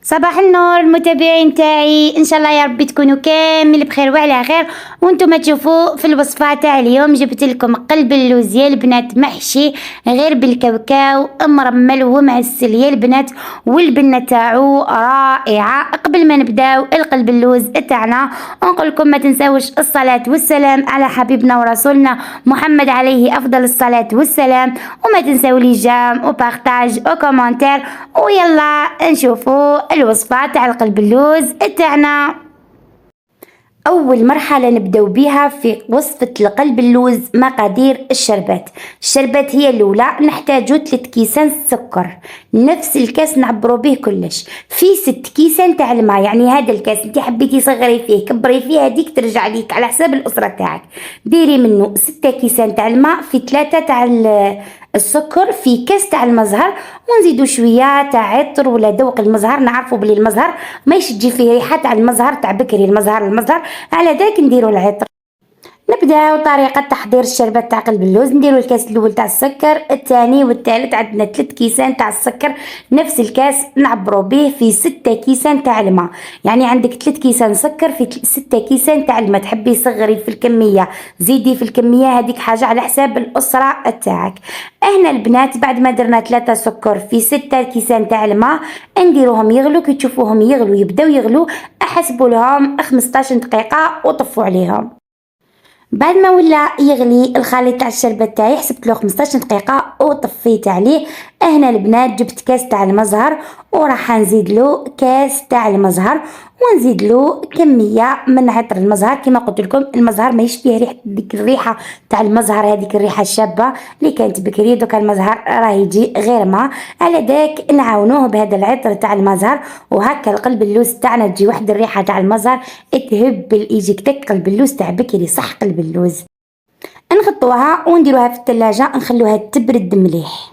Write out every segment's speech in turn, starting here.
صباح النور المتابعين تاعي، ان شاء الله يا ربي تكونوا كامل بخير وعلى خير. وانتم تشوفوا في الوصفه تاع اليوم جبت لكم قلب اللوز يا البنات محشي غير بالكاوكاو مرمل ومعسل يا البنات، والبنه تاعو رائعه. قبل ما نبداو القلب اللوز تاعنا نقول لكم ما تنساوش الصلاه والسلام على حبيبنا ورسولنا محمد عليه افضل الصلاه والسلام، وما تنساو لي جام وبارطاج وكومنتير. ويلا نشوفوا الوصفة تاع القلب اللوز تاعنا. اول مرحله نبداو بها في وصفه القلب اللوز مقادير الشربات. الشربات هي الاولى، نحتاجو 3 كيسان سكر، نفس الكاس نعبرو به كلش، في 6 كيسان تاع الماء، يعني هذا الكاس انت حبيتي صغري فيه كبري فيه هذيك ترجع ليك على حساب الاسره تاعك، ديري منه 6 كيسان تاع الماء في 3 تاع السكر في كاس تاع المزهر، ونزيدو شويه تاع عطر ولا ذوق المزهر. نعرفوا بلي المزهر ما يشجي فيه ريحه تاع المزهر تاع بكري، المزهر على ذاك نديرو العطر. نبداو طريقه تحضير الشربات تاع قلب اللوز. نديرو الكاس الاول تاع السكر، الثاني والثالث عندنا 3 كيسان تاع السكر، نفس الكاس نعبرو به في 6 كيسان تاع الماء، يعني عندك 3 كيسان سكر في 6 كيسان تاع الماء. تحبي صغري في الكميه زيدي في الكميه، هذيك حاجه على حساب الاسره تاعك. هنا البنات بعد ما درنا 3 سكر في 6 كيسان تاع الماء نديروهم يغلو، كي تشوفوهم يغلو يبداو يغلو احسبوا لهم 15 دقيقه وطفوا عليهم. بعد ما ولا يغلي الخليط تاع الشربات تاعي حسبت له 15 دقيقه وطفيت عليه. هنا البنات جبت كاس تاع المزهر وراح نزيد له كاس تاع المزهر، ونزيد له كميه من عطر المزهر. كما قلت لكم المزهر ما يشبه ريحه ديك الريحه تاع المزهر، هذيك الريحه الشابه اللي كانت بكري، دوكا المزهر راه يجي غير ما على داك نعاونوه بهذا العطر تاع المزهر، وهكا القلب اللوز تاعنا تجي واحد الريحه تاع المزهر تهبل يجيك داك قلب اللوز تاع بكري، صح قلب اللوز. نغطوها ونديروها في الثلاجه نخلوها تبرد مليح.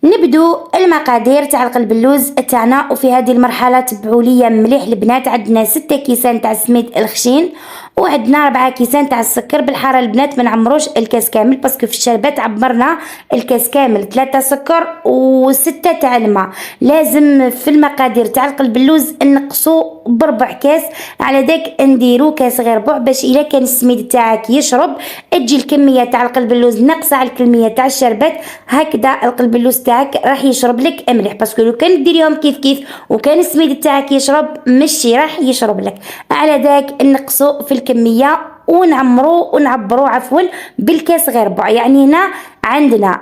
نبدو المقادير تاع القلب اللوز تاعنا، وفي هذه المرحله تبعوا ليا مليح البنات. عندنا 6 كيسان تاع سميد الخشين، وعندنا 4 كيسان تاع السكر بالحاره. البنات ما نعمروش الكاس كامل باسكو في الشربات عبرنا الكاس كامل 3 سكر و6 تاع الماء. لازم في المقادير تاع القلب اللوز نقصوا بربع كاس، على داك نديرو كاس غير ربع باش الا كان السميد تاعك يشرب تجي الكميه تاع القلب اللوز ناقصه على الكميه تاع الشربات. هكذا القلب اللوز تاعك راح يشرب لك مليح، باسكو لو كان ديريهم كيف وكان السميد تاعك يشرب ماشي راح يشرب لك. على داك نقصوا في الكميه ونعبروا بالكاس غير ربع، يعني هنا عندنا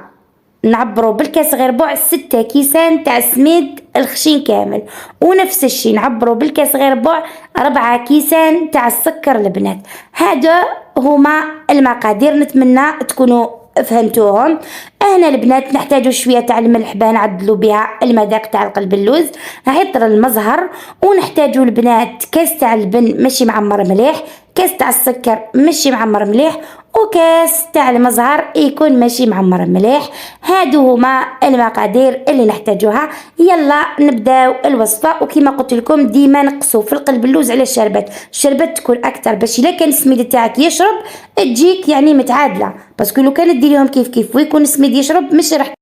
نعبروا بالكاس غير ربع 6 كيسان تاع سميد الخشين كامل، ونفس الشيء نعبروا بالكاس غير ربع 4 كيسان تاع السكر البنات. هذا هما المقادير، نتمنى تكونوا فهمتوهم. هنا البنات نحتاجوا شويه تاع الملح باه نعدلوا بها المذاق تاع القلب اللوز، عطر المزهر، ونحتاجوا البنات كاس تاع البن ماشي معمر مليح، كاس تاع السكر ماشي معمر مليح، وكاس تاع المزهر يكون ماشي معمر مليح. هادو هما المقادير اللي نحتاجوها. يلا نبداو الوصفه. وكما قلت لكم ديما نقصوا في القلب اللوز على الشربات تكون اكثر باش الا كان السميد تاعك يشرب تجيك يعني متعادله، باسكو لو كانت ديريهم كيف ويكون السميد يشرب مش راح.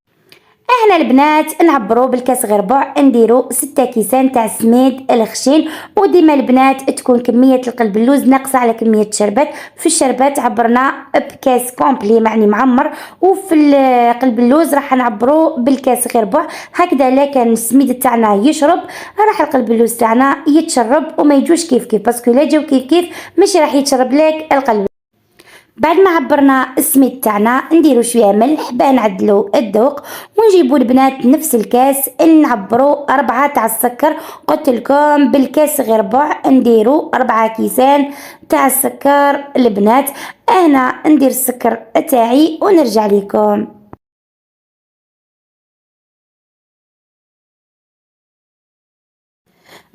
احنا البنات نعبروا بالكاس غير ربع نديروا 6 كيسان تاع سميد الخشين، وديما البنات تكون كميه القلب اللوز ناقصه على كميه الشربات. في الشربات عبرنا بكاس كومبلي معني معمر، وفي القلب اللوز راح نعبروا بالكاس غير ربع. هكذا لا كان السميد تاعنا يشرب راح القلب اللوز تاعنا يتشرب وما يجوش كيف باسكو لا جاو كيف ماشي راح يتشرب لك القلب. بعد ما عبرنا السميد تاعنا نديرو شويه ملح باه نعدلو الذوق، ونجيبو البنات نفس الكاس نعبرو 4 تاع السكر. قلت لكم بالكاس غير ربع نديرو 4 كيسان تاع السكر البنات. انا ندير السكر تاعي ونرجع لكم.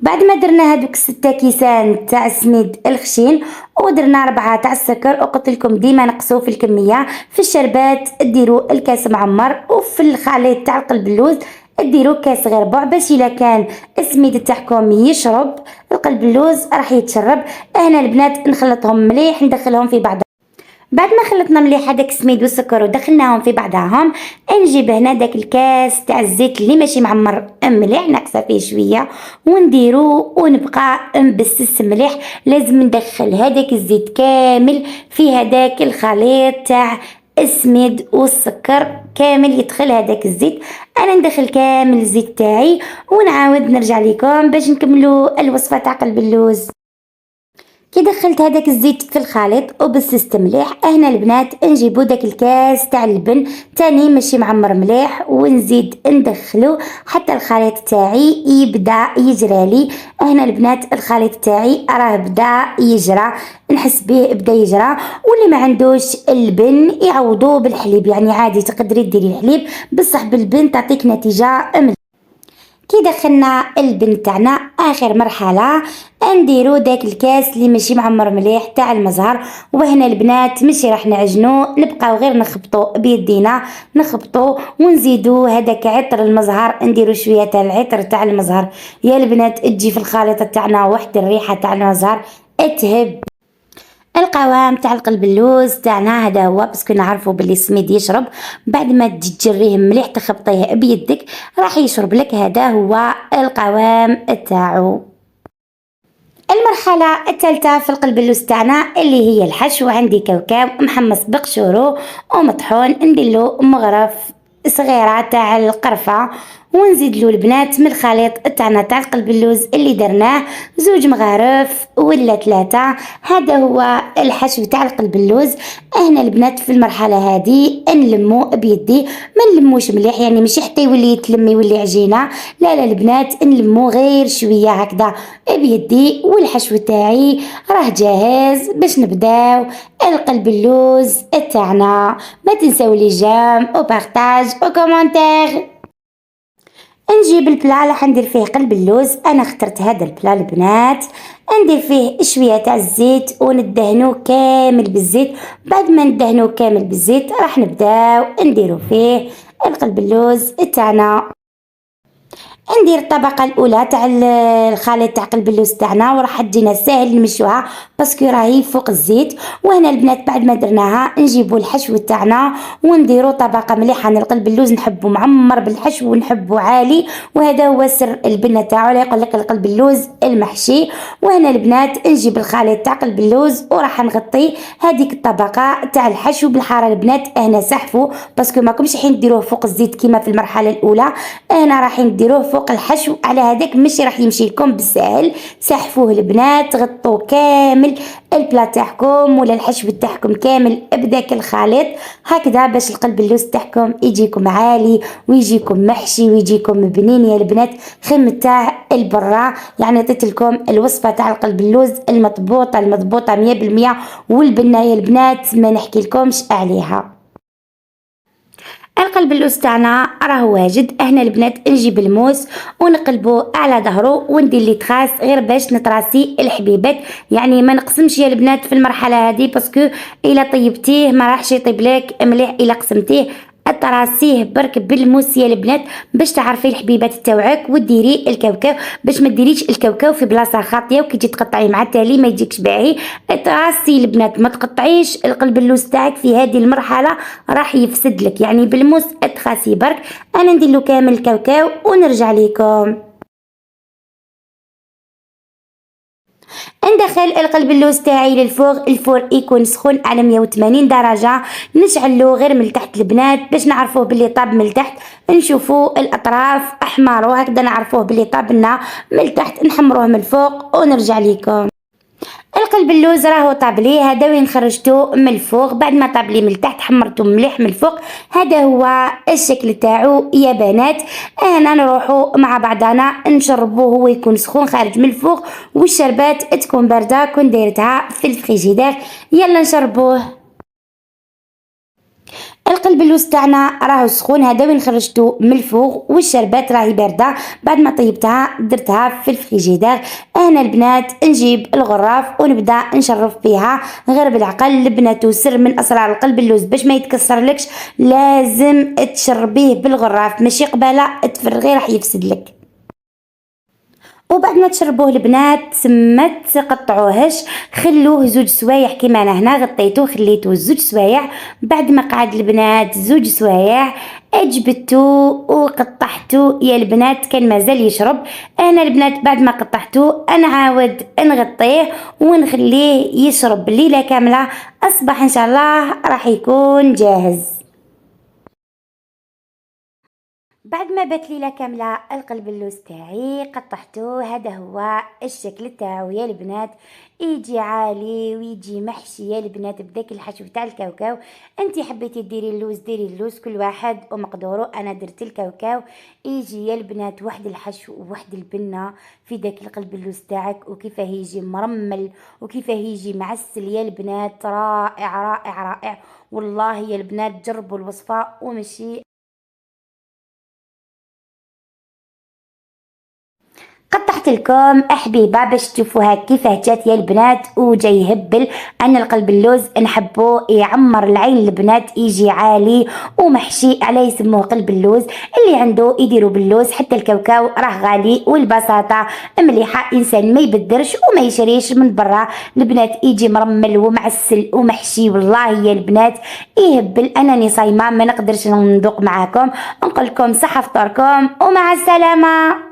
بعد ما درنا هذوك 6 كيسان تاع سميد الخشين ودرنا 4 تاع السكر، وقلت لكم ديما نقصوا في الكميه. في الشربات ديروا الكاس معمر، وفي الخليط تاع القلب اللوز ديروا كاس غير ربع باش الا كان السميد تاعكم يشرب القلب اللوز راح يتشرب. هنا البنات نخلطهم مليح ندخلهم في بعض. بعد ما خلطنا مليح هداك السميد والسكر ودخلناهم في بعضهم، نجيب هنا داك الكاس تاع الزيت اللي ماشي معمر مليح، ناقصه فيه شويه ونديرو ونبقى نبسس مليح. لازم ندخل هداك الزيت كامل في هداك الخليط تاع السميد والسكر، كامل يدخل هداك الزيت. انا ندخل كامل الزيت تاعي ونعاود نرجع لكم باش نكملوا الوصفه تاع قلب اللوز. كي دخلت هداك الزيت في الخليط وبسست مليح، هنا البنات نجيبو داك الكاس تاع اللبن تاني ماشي معمر مليح ونزيد ندخلو حتى الخليط تاعي يبدا يجرى لي. هنا البنات الخليط تاعي راه بدا يجرى، نحس به بدا يجرى. واللي ما عندوش اللبن يعوضوه بالحليب، يعني عادي تقدري ديري الحليب بصح باللبن تعطيك نتيجه مليحه. كي دخلنا اللبن تاعنا اخر مرحله نديرو داك الكاس اللي ماشي معمر مليح تاع المزهر. وهنا البنات ماشي راح نعجنو، نبقاو غير نخبطو بيدينا، نخبطو ونزيدو هداك عطر المزهر، نديرو شويه تاع العطر تاع المزهر يا البنات تجي في الخليطه تاعنا واحد الريحه تاع المزهر تهب. القوام تاع القلب اللوز تاعنا هذا هو، باسكو نعرفوا باللي السميد يشرب بعد ما تجي تجريه مليح تخبطيه بيدك راح يشرب لك. هذا هو القوام تاعو. المرحلة الثالثة في القلب اللوز تاعنا اللي هي الحشو. عندي كاوكاو محمص بقشورو ومطحون، نديرلو مغرف صغيرة تاع القرفة ونزيد له البنات من الخليط تاعنا تاع قلب اللوز اللي درناه 2 مغارف ولا 3. هذا هو الحشو تاع القلب اللوز. هنا البنات في المرحله هذه نلمو بيدي، ما نلموش مليح يعني ماشي حتى يولي يتلم يولي عجينه، لا لا البنات نلمو غير شويه هكذا بيدي. والحشو تاعي راه جاهز باش نبداو القلب اللوز تاعنا. ما تنساو لي جيم وبارطاج وكومونتير. نجيب البلا اللي حندير فيه قلب اللوز. انا اخترت هذا البلا البنات، ندير فيه شويه تاع الزيت وندهنوه كامل بالزيت. بعد ما ندهنوه كامل بالزيت راح نبداو نديرو فيه القلب اللوز تاعنا. ندير الطبقه الاولى تاع الخليط تاع قلب اللوز تاعنا وراح تجينا ساهل نمشوها باسكو راهي فوق الزيت. وهنا البنات بعد ما درناها نجيبو الحشو تاعنا ونديرو طبقه مليحه. انا القلب اللوز نحبو معمر بالحشو ونحبو عالي، وهذا هو سر البنه تاعو اللي يقول لك القلب اللوز المحشي. وهنا البنات نجيب الخليط تاع قلب اللوز وراح نغطي هذيك الطبقه تاع الحشو بالحاره. البنات هنا سحفو باسكو ماكمش حين ديروه فوق الزيت كيما في المرحله الاولى، هنا راح نديروه فوق الحشو على هذاك ماشي راح يمشي لكم بالسهل. سحفوه البنات، غطوا كامل البلا تاعكم ولا الحشو تاعكم كامل بداك الخليط هكذا باش القلب اللوز تاعكم يجيكم عالي ويجيكم محشي ويجيكم بنين يا البنات. خيم تاع البرا يعني عطيت لكم الوصفه تاع القلب اللوز المضبوطه 100%، والبنه يا البنات ما نحكي لكمش عليها. القلب اللوز تاعنا راه واجد. هنا البنات نجيب الموس ونقلبو على ظهره وندير لي تراس غير باش نتراسي الحبيبات، يعني ما نقسمش يا البنات في المرحله هذه باسكو الا طيبتيه ما راحش يطيب لك مليح. الا قسمتيه تراسيه برك بالموس يا البنات باش تعرفي الحبيبات تاوعك وديري الكاوكاو باش ما ديريش الكاوكاو في بلاصه خاطيه وكي تجي تقطعي مع التالي ما يجيكش باهي. تراسي البنات ما تقطعيش القلب اللوز تاعك في هذه المرحله راح يفسد لك، يعني بالموس تخاسي برك. انا ندير له كامل الكاوكاو ونرجع لكم. ندخل القلب اللوز تاعي للفوغ، الفور يكون سخون على 180 درجه. نشعلو غير من تحت البنات باش نعرفوه باللي طاب من تحت، نشوفوا الاطراف احمر وهكذا نعرفوه باللي طاب لنا من تحت. نحمروه من الفوق ونرجع لكم. القلب اللوز راهو طاب لي، هذا وين خرجته من الفوق بعد ما طاب لي من تحت حمرته مليح من الفوق. هذا هو الشكل تاعو يا بنات. انا نروحو مع بعضنا نشربوه، هو يكون سخون خارج من الفوق والشربات تكون بارده كون دايرتها في الفريجيدير. يلا نشربوه. القلب اللوز تاعنا راهو سخون، هذا وين خرجته من الفوغ والشربات راهي بارده بعد ما طيبتها درتها في الفريجيدير. هنا البنات نجيب الغراف ونبدا نشرب فيها غير بالعقل. البنات وسر من اسرار القلب اللوز باش ما يتكسرلكش لازم تشربيه بالغراف ماشي قباله تفرغيه راح يفسد لك. وبعد ما تشربوه البنات ما تقطعوهش، خلوه 2 سوايع كيما انا هنا غطيته خليته 2 سوايع. بعد ما قعد البنات 2 سوايع اجبدتو وقطعتو يا البنات، كان مازال يشرب. انا البنات بعد ما قطعتو انا عاود نغطيه ونخليه يشرب ليله كامله، اصبح ان شاء الله راح يكون جاهز. بعد ما بات ليلة كاملة القلب اللوز تاعي قطعته، هذا هو الشكل تاعو يا البنات، يجي عالي ويجي محشي يا البنات بداك الحشو تاع الكاوكاو. انتي حبيتي ديري اللوز ديري اللوز، كل واحد ومقدوره، انا درت الكاوكاو. يجي يا البنات واحد الحشو وواحد البنه في داك القلب اللوز تاعك، وكيفاه يجي مرمل وكيفاه يجي معسل يا البنات، رائع رائع رائع والله يا البنات. جربوا الوصفه ومشي. قطعت لكم حبيبه باش تشوفوها كيفاه جات يا البنات، وجاي يهبل. انا القلب اللوز نحبو يعمر العين البنات، يجي عالي ومحشي، عليه يسموه قلب اللوز. اللي عنده يديروا باللوز، حتى الكاوكاو راه غالي والبساطه مليحه، انسان ما يبدرش وما يشريش من برا. البنات يجي مرمل ومعسل ومحشي والله يا البنات يهبل. انني صايمه ما نقدرش نذوق معاكم، نقول لكم صحه فطوركم ومع السلامه.